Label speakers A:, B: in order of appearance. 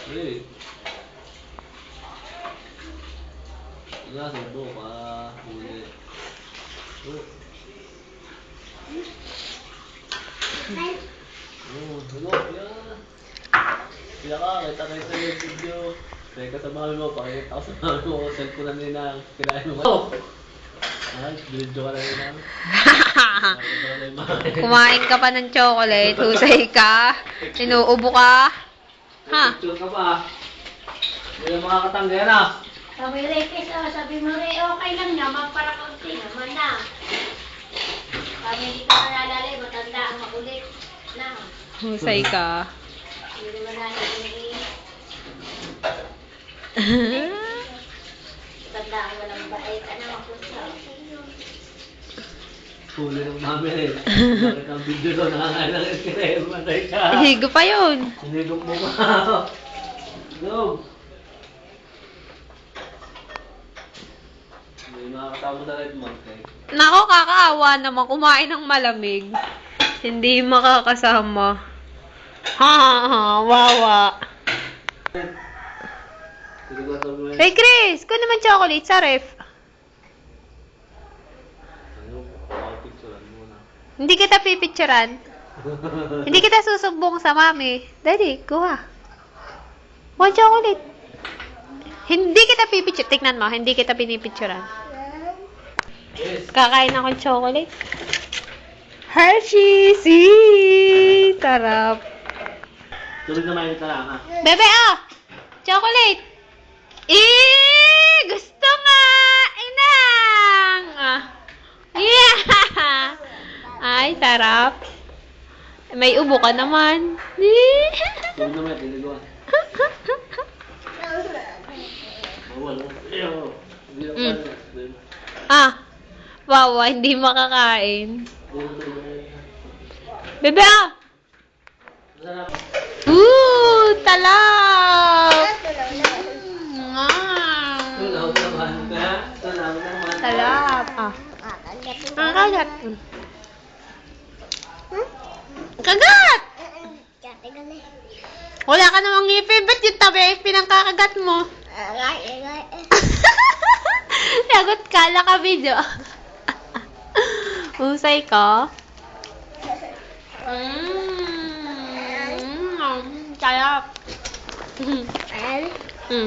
A: Eh. Wala, sumbo ka. Huli. Oh. Oh, ano? Yan. Kaya ka, kita yung video. Teka sa mami mo, pakikita ko sa mami mo. Cellphone na nila. Kinain mo. Oh! Ay, video ka na nila.
B: Kumain ka pa ng chocolate, husay ka, inuubo ka. Ha?
A: Picture ka pa. Hindi na makakatangga yan ah.
C: Sabi Ricky, sabi mo rin, okay lang naman para kaunti naman na. Sabi hindi ka nalalay, matanda ang makulit na.
B: Husay ka.
C: Hindi naman nalalay. Matanda ang walang bait. Ano makunsa?
A: Huli ng mami eh. Bakit ang video doon nakakain ng iskire? Matay ka.
B: Higo pa yun.
A: Sinigop mo ka. Go. Hindi makakasama sa red month eh.
B: Nako, kakaawa naman kumain ng malamig. Hindi makakasama. Ha, wawa.
A: Sinigatan mo yan.
B: Hey Chris, kunin naman chocolate sa ref.
A: Ano? Pakapicturean muna.
B: Hindi kita pipicturan. Hindi kita susumbong sa mami. Daddy, kuha. One chocolate. Hindi kita pipicture. Tignan mo, hindi kita pinipicturan.
A: Yes.
B: Kakain ako ng chocolate. Hershey's! Sarap.
A: Tulog na mainit na lang ha.
B: Bebe, oh! Chocolate! Gusto nga! Inang! Yeah! Ay, sarap. May ubo ka naman.
A: Tulog na mainit, diligawan. Wala. Ayaw. Hindi ako
B: Mm.
A: kaya.
B: Wawa, hindi makakain. Bebe, ah!
A: Masarap.
B: Talap!
A: Tunaw naman ka. Tunaw naman.
B: Talap. Ang kagat. Kagat! Wala ka namang ngipin. Ba't yung tabi ay pinangkakagat mo? Lagot ka. Laka video. Usay ka. Talap. Mm.